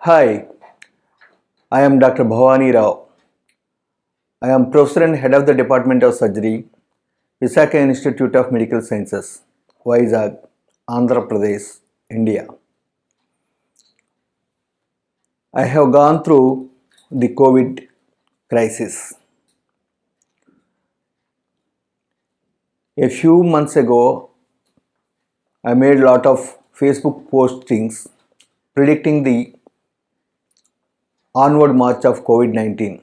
Hi, I am Dr. Bhavani Rao. I am Professor and Head of the Department of Surgery, Visakha Institute of Medical Sciences, Vizag, Andhra Pradesh, India. I have gone through the COVID crisis. A few months ago, I made a lot of Facebook postings predicting the onward march of COVID-19.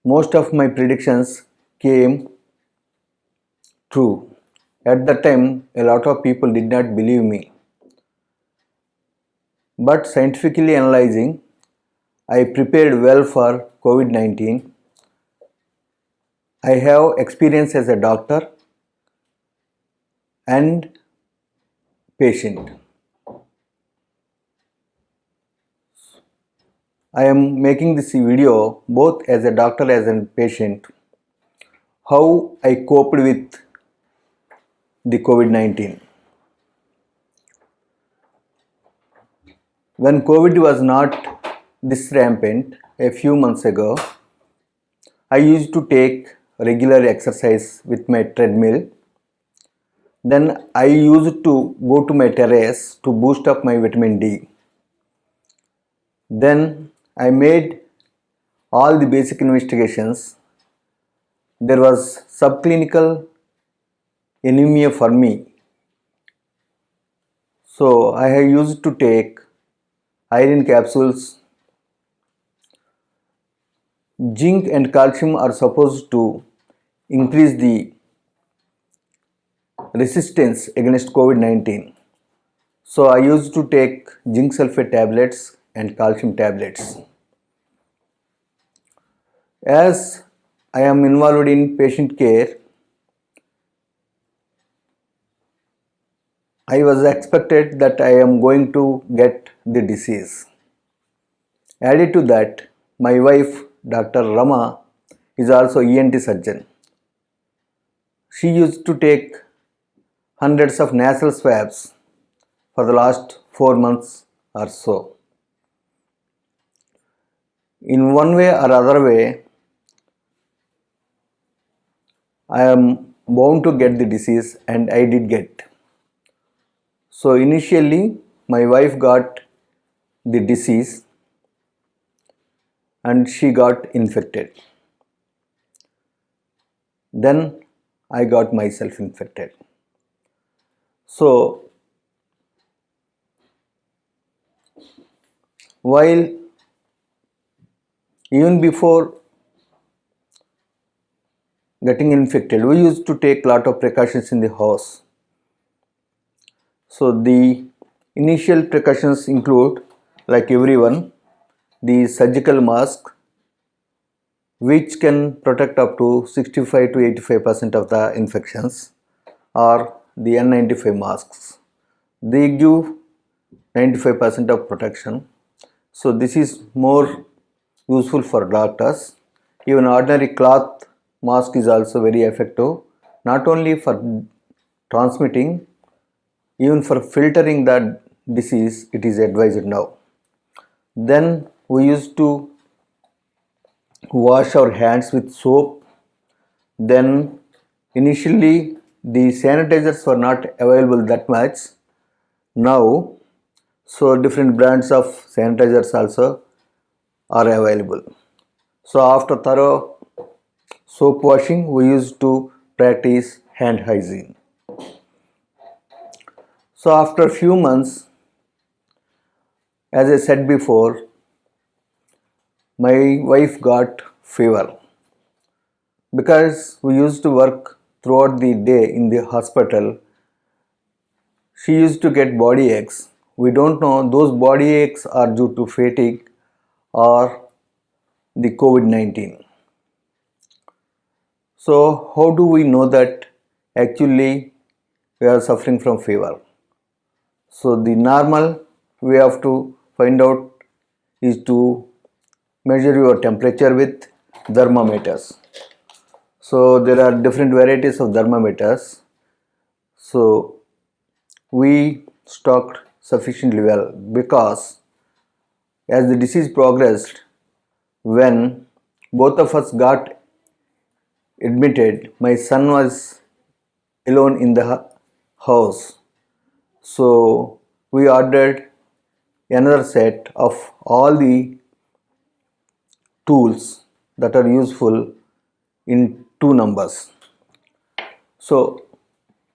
Most of my predictions came true. At that time, a lot of people did not believe me. But scientifically analyzing, I prepared well for COVID-19. I have experience as a doctor and patient. I am making this video both as a doctor as a patient, how I coped with the COVID-19. When COVID was not this rampant a few months ago, I used to take regular exercise with my treadmill. Then I used to go to my terrace to boost up my vitamin D. Then I made all the basic investigations. There was subclinical anemia for me. So I have used to take iron capsules. Zinc and calcium are supposed to increase the resistance against COVID-19. So I used to take zinc sulfate tablets and calcium tablets. As I am involved in patient care, I was expected that I am going to get the disease. Added to that, my wife, Dr. Rama, is also ENT surgeon. She used to take hundreds of nasal swabs for the last 4 months or so. In one way or other way, I am bound to get the disease, and I did get. So initially, my wife got the disease and she got infected. Then I got myself infected. So while even before getting infected, we used to take a lot of precautions in the house. So the initial precautions include, like everyone, the surgical mask, which can protect up to 65 to 85% of the infections, or the N95 masks. They give 95% of protection. So this is more useful for doctors. Even ordinary cloth mask is also very effective, not only for transmitting, even for filtering the disease it is advised now. Then we used to wash our hands with soap. Then initially the sanitizers were not available that much. Now, so different brands of sanitizers also are available. So after thorough soap washing, we used to practice hand hygiene. So after a few months, as I said before, my wife got fever. Because we used to work throughout the day in the hospital, she used to get body aches. We don't know those body aches are due to fatigue or the COVID-19. So how do we know that actually we are suffering from fever? So the normal way of to find out is to measure your temperature with thermometers. So there are different varieties of thermometers. So we stocked sufficiently well because as the disease progressed, when both of us got admitted, my son was alone in the house. So we ordered another set of all the tools that are useful in two numbers. So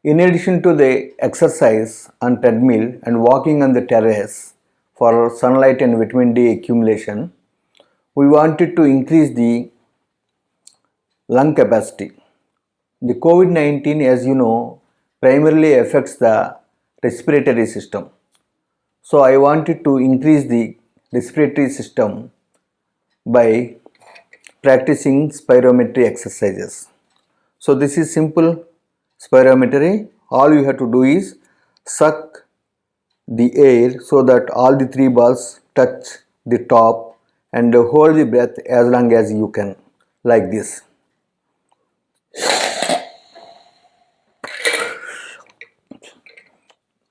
in addition to the exercise on treadmill and walking on the terrace for sunlight and vitamin D accumulation, we wanted to increase the lung capacity. The COVID-19, as you know, primarily affects the respiratory system. So I wanted to increase the respiratory system by practicing spirometry exercises. So this is simple spirometry. All you have to do is suck the air so that all the three balls touch the top and hold the breath as long as you can, like this.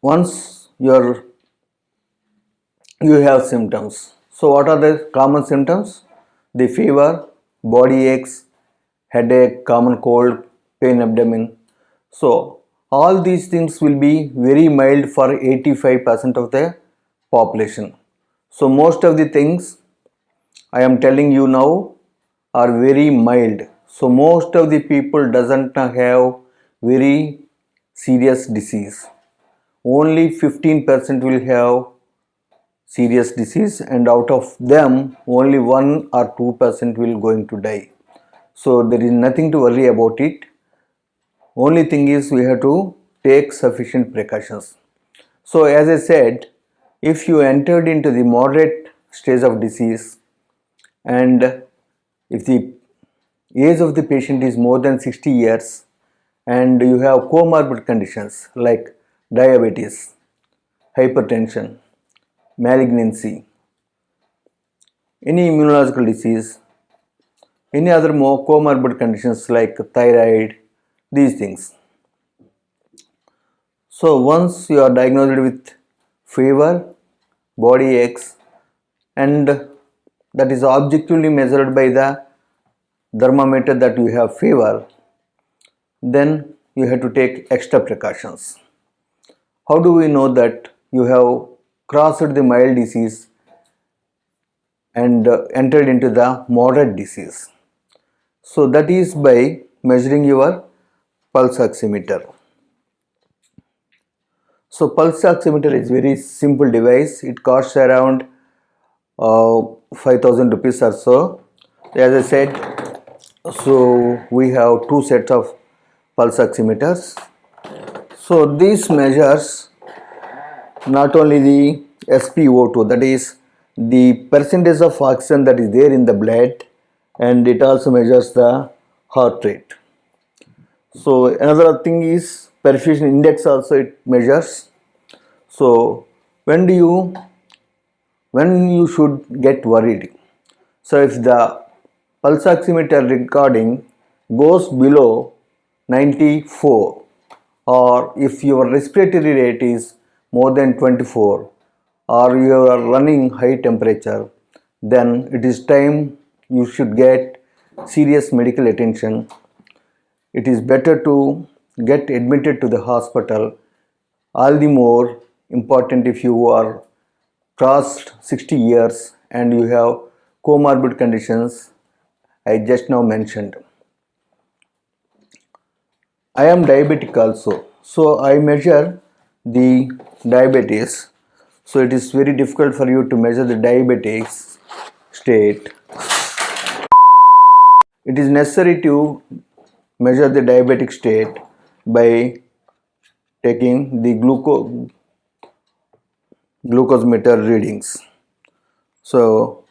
Once you have symptoms. So what are the common symptoms? The fever, body aches, headache, common cold, pain abdomen. So all these things will be very mild for 85% of the population. So most of the things I am telling you now are very mild. So most of the people doesn't have very serious disease. Only 15% will have serious disease, and out of them only 1 or 2% will going to die. So there is nothing to worry about it. Only thing is we have to take sufficient precautions. So as I said, if you entered into the moderate stage of disease, and if the age of the patient is more than 60 years and you have comorbid conditions like diabetes, hypertension, malignancy, any immunological disease, any other more comorbid conditions like thyroid, these things. So once you are diagnosed with fever, body aches, and that is objectively measured by the thermometer that you have fever, then you have to take extra precautions. How do we know that you have crossed the mild disease and entered into the moderate disease? So that is by measuring your pulse oximeter. So pulse oximeter is very simple device. It costs around 5,000 rupees or so. As I said, so we have two sets of pulse oximeters. So this measures not only the SpO2, that is the percentage of oxygen that is there in the blood, and it also measures the heart rate. So another thing is perfusion index also it measures. So when you should get worried? So if the pulse oximeter recording goes below 94, or if your respiratory rate is more than 24, or you are running high temperature, then it is time you should get serious medical attention. It is better to get admitted to the hospital, all the more important if you are crossed 60 years and you have comorbid conditions I just now mentioned. I am diabetic also, so I measure the diabetes. So it is very difficult for you to measure the diabetes state. It is necessary to measure the diabetic state by taking the glucose meter readings. So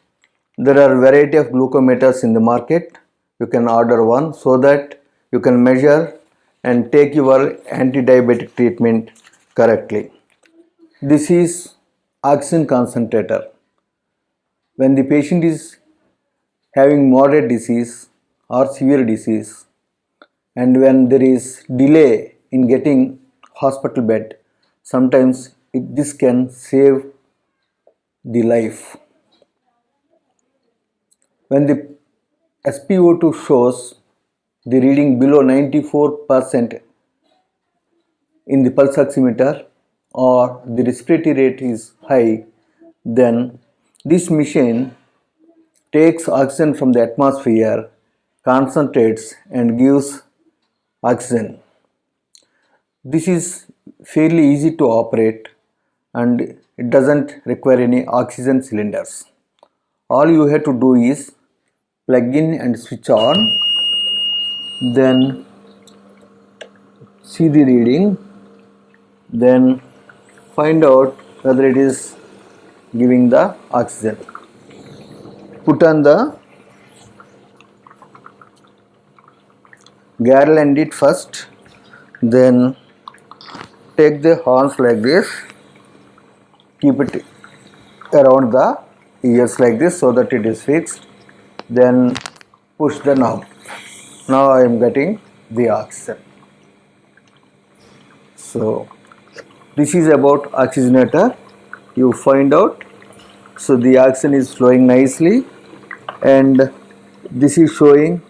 there are variety of glucometers in the market. You can order one so that you can measure and take your anti-diabetic treatment correctly. This is oxygen concentrator. When the patient is having moderate disease or severe disease, and when there is delay in getting hospital bed, sometimes this can save the life. When the SpO2 shows the reading below 94% in the pulse oximeter or the respiratory rate is high, then this machine takes oxygen from the atmosphere, concentrates and gives oxygen. This is fairly easy to operate and it doesn't require any oxygen cylinders. All you have to do is plug in and switch on, then see the reading, then find out whether it is giving the oxygen. Put on the garland it first, then take the horns like this, keep it around the ears like this so that it is fixed, then push the knob. Now I am getting the oxygen. So this is about oxygenator. You find out. So the oxygen is flowing nicely and this is showing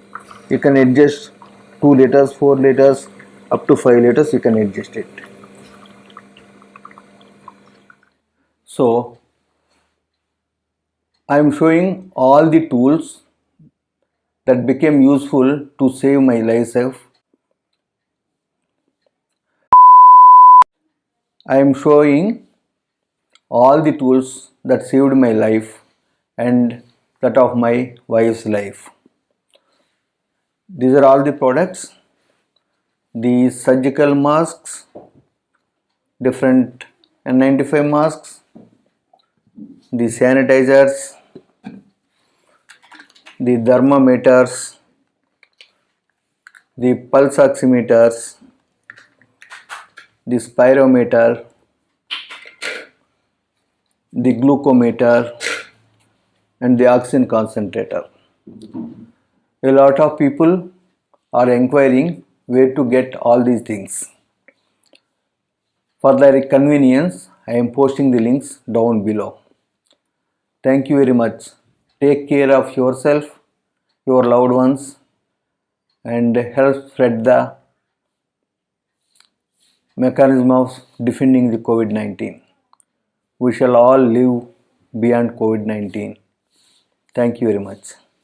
you can adjust 2 liters, 4 liters, up to 5 liters you can adjust it. So I am showing all the tools that became useful to save my life. I am showing all the tools that saved my life and that of my wife's life. These are all the products: the surgical masks, different N95 masks, the sanitizers, the thermometers, the pulse oximeters, the spirometer, the glucometer and the oxygen concentrator. A lot of people are inquiring where to get all these things. For their convenience, I am posting the links down below. Thank you very much. Take care of yourself, your loved ones, and help spread the mechanism of defending the COVID-19. We shall all live beyond COVID-19. Thank you very much.